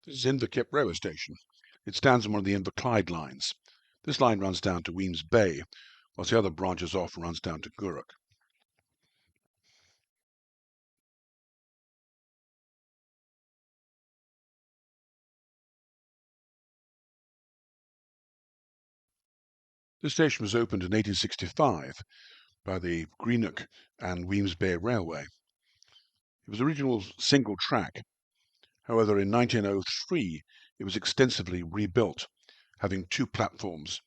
This is Inverkip railway station. It stands on one of the Inverclyde lines. This line runs down to Wemyss Bay, whilst the other branches off and runs down to Greenock. This station was opened in 1865 by the Greenock and Wemyss Bay Railway. It was original single track. However, in 1903 it was extensively rebuilt, having two platforms.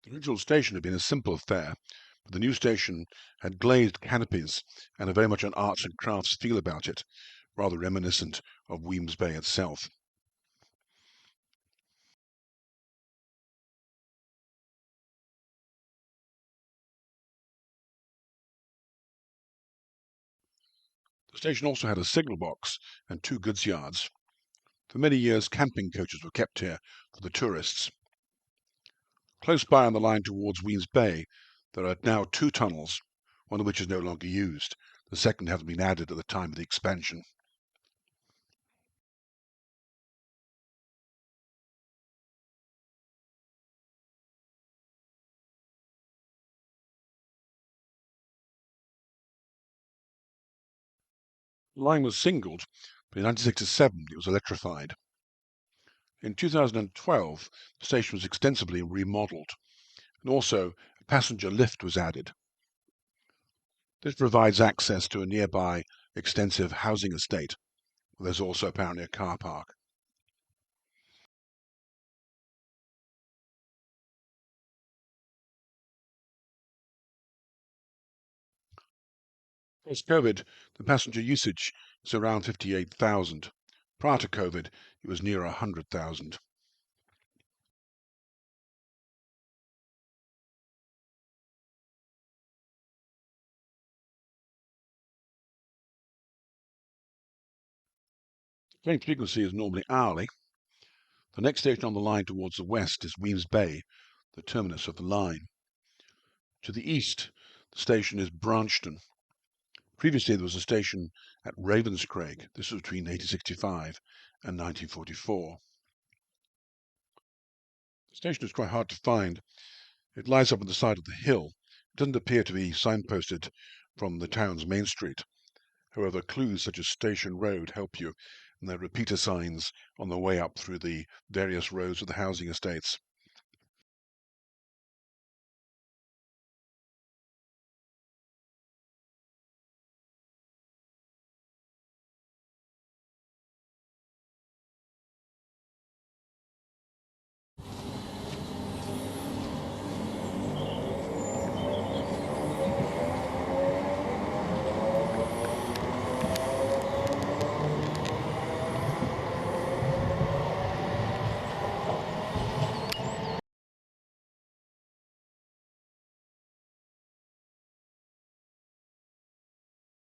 The original station had been a simple affair, but the new station had glazed canopies and very much an arts and crafts feel about it, rather reminiscent of Wemyss Bay itself. The station also had a signal box and two goods yards. For many years, camping coaches were kept here for the tourists. Close by on the line towards Wemyss Bay, there are now two tunnels, one of which is no longer used. The second hasn't been added at the time of the expansion. The line was singled, but in 1967 it was electrified. In 2012, the station was extensively remodelled, and also a passenger lift was added. This provides access to a nearby extensive housing estate. There's also apparently a car park. Post-COVID, the passenger usage is around 58,000. Prior to COVID, it was near 100,000. Train frequency is normally hourly. The next station on the line towards the west is Wemyss Bay, the terminus of the line. To the east, the station is Branston. Previously, there was a station at Ravenscraig. This was between 1865 and 1944. The station is quite hard to find. It lies up on the side of the hill. It doesn't appear to be signposted from the town's main street. However, clues such as Station Road help you, and there are repeater signs on the way up through the various roads of the housing estates.